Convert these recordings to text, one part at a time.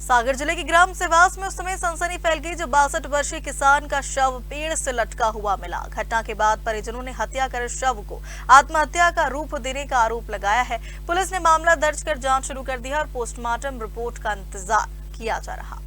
सागर जिले के ग्राम सेवास में उस समय सनसनी फैल गई जब 62 वर्षीय किसान का शव पेड़ से लटका हुआ मिला। घटना के बाद परिजनों ने हत्या कर शव को आत्महत्या का रूप देने का आरोप लगाया है। पुलिस ने मामला दर्ज कर जांच शुरू कर दी है और पोस्टमार्टम रिपोर्ट का इंतजार किया जा रहा।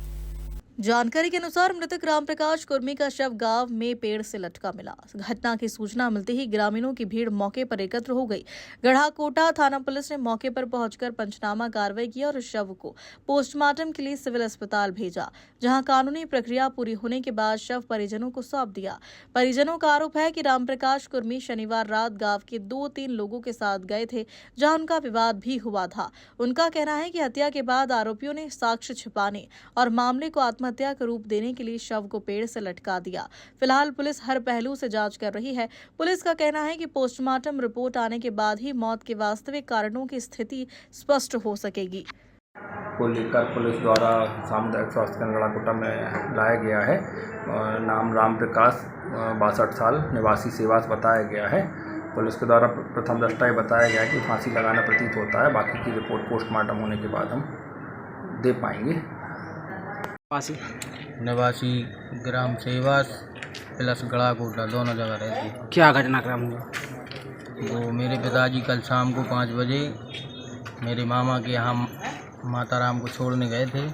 जानकारी के अनुसार मृतक रामप्रकाश कुर्मी का शव गांव में पेड़ से लटका मिला। घटना की सूचना मिलते ही ग्रामीणों की भीड़ मौके पर एकत्र हो गई। गढ़ाकोटा थाना पुलिस ने मौके पर पहुंचकर पंचनामा कार्रवाई की और शव को पोस्टमार्टम के लिए सिविल अस्पताल भेजा, जहां कानूनी प्रक्रिया पूरी होने के बाद शव परिजनों को सौंप दिया। परिजनों का आरोप है कि रामप्रकाश कुर्मी शनिवार रात गांव के 2-3 लोगों के साथ गए थे, जहां उनका विवाद भी हुआ था। उनका कहना है कि हत्या के बाद आरोपियों ने साक्ष्य छिपाने और मामले को हत्या का रूप देने के लिए शव को पेड़ से लटका दिया। फिलहाल पुलिस हर पहलू से जांच कर रही है। पुलिस का कहना है कि पोस्टमार्टम रिपोर्ट आने के बाद ही मौत के वास्तविक कारणों की स्थिति स्पष्ट हो सकेगी। को लेकर पुलिस द्वारा सामुदायिक स्वास्थ्य केंद्र गढ़ाकोटा में लाया गया है। नाम रामप्रकाश 62 साल निवासी सेवास बताया गया है। पुलिस के द्वारा प्रथम दृष्टया बताया गया है कि फांसी लगाना प्रतीत होता है। बाकी की रिपोर्ट पोस्टमार्टम होने के बाद हम दे पाएंगे। निवासी ग्राम सेवास प्लस गढ़ाकोटा दोनों जगह रहती। क्या घटनाक्रम हुआ? वो मेरे पिताजी कल शाम को 5 बजे मेरे मामा के यहाँ माता राम को छोड़ने गए थे।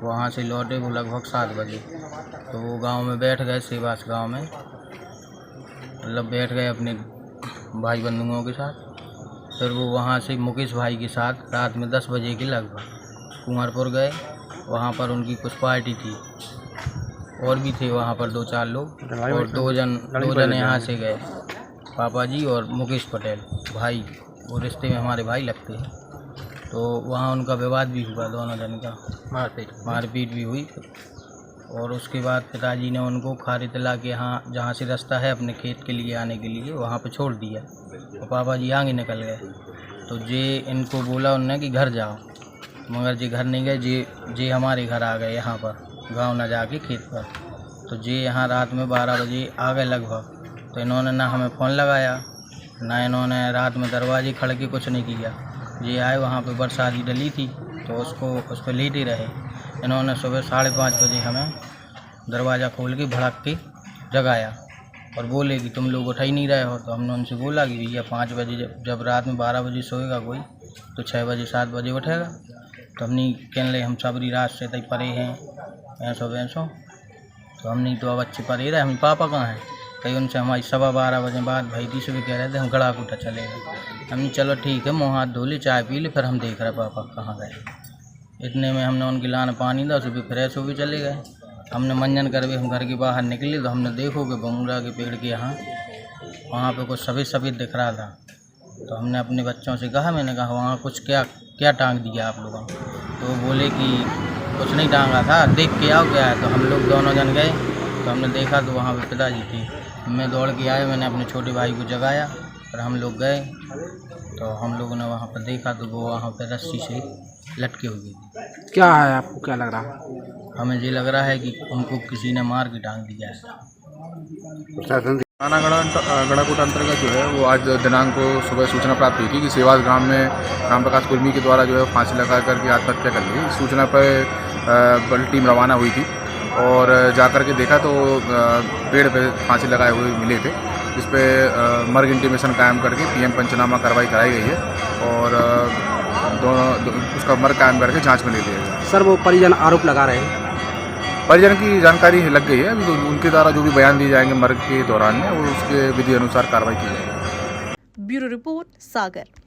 वहाँ से लौटे वो लगभग 7 बजे। तो वो गांव में बैठ गए, सेवास गांव में मतलब बैठ गए अपने भाई बंधुओं के साथ। फिर वो वहाँ से मुकेश भाई के साथ रात में 10 बजे के लगभग कुंवरपुर गए। वहाँ पर उनकी कुछ पार्टी थी और भी थे वहाँ पर 2-4 लोग और दो जन यहाँ से गए, पापा जी और मुकेश पटेल भाई, वो रिश्ते में हमारे भाई लगते हैं। तो वहाँ उनका विवाद भी हुआ, दोनों जन का मारपीट भी हुई। और उसके बाद पिताजी ने उनको खारी तला के यहाँ जहाँ से रास्ता है अपने खेत के लिए आने के लिए वहाँ पे छोड़ दिया और पापा जी आगे निकल गए। तो जे इनको बोला उनने कि घर जाओ, मगर जे घर नहीं गए, जे हमारे घर आ गए यहाँ पर गांव न जाके खेत पर। तो जे यहाँ रात में 12 बजे आ गए लगभग। तो इन्होंने ना हमें फ़ोन लगाया, ना इन्होंने रात में दरवाजे खड़ के कुछ नहीं किया। जे आए वहाँ पे बरसाती डली थी तो उस पर लेटे रहे। इन्होंने सुबह 5:30 बजे हमें दरवाज़ा खोल के भड़क के जगाया और बोले कि तुम लोग उठ ही नहीं रहे हो। तो हमने उनसे बोला कि भैया 5 बजे जब रात में 12 बजे सोएगा कोई तो 6 बजे 7 बजे उठेगा। तो हमने कहने लगे हम सबरी रात से तक परे हैं ऐसो। तो हमने तो अब अच्छे परे रहे, हम पापा कहाँ हैं? कहीं उनसे हमारी 12:15 बजे बाद भाई दी सुबह कह रहे थे हम गढ़ाकोटा चले गए। हमने चलो ठीक है, मुँह हाथ धो ले, चाय पी ले, फिर हम देख रहे पापा कहाँ गए। इतने में हमने उनके लाने पानी था, सुबह फ्रेश हो भी चले गए। हमने मंजन कर भी हम घर के बाहर निकले तो हमने देखो कि बमुरा के पेड़ के यहाँ वहाँ पे कुछ सफ़ेद दिख रहा था। तो हमने अपने बच्चों से कहा, मैंने कहा वहाँ कुछ क्या टांग दिया आप लोगों? तो वो बोले कि कुछ नहीं टांगा था, देख के आओ क्या है। तो हम लोग दोनों जन गए तो हमने देखा तो वहाँ पे पिताजी थे। मैं दौड़ के आया, मैंने अपने छोटे भाई को जगाया और हम लोग गए। तो हम लोगों ने वहाँ पर देखा तो वो वहाँ पर रस्सी से लटके हुए थे। क्या है, आपको क्या लग रहा? हमें ये लग रहा है कि उनको किसी ने मार के टांग दिया है। थाना गढ़ाकोटा अंतर्गत जो है वो आज दिनांक को सुबह सूचना प्राप्त हुई थी कि सेवास ग्राम में रामप्रकाश कुर्मी के द्वारा जो है फांसी लगा करके आत्महत्या कर ली। सूचना पर बड़ी टीम रवाना हुई थी और जाकर के देखा तो पेड़ पे फांसी लगाए हुए मिले थे। इस पर मर्ग इंटीमेशन कायम करके पीएम पंचनामा कार्रवाई कराई गई है और उसका मर्ग कायम करके जाँच में ले लिया गया। सर वो परिजन आरोप लगा रहे हैं, परिजन की जानकारी लग गई है। अभी तो उनके द्वारा जो भी बयान दिए जाएंगे मर्ग के दौरान में वो उसके विधि अनुसार कार्रवाई की जाएगी। ब्यूरो रिपोर्ट सागर।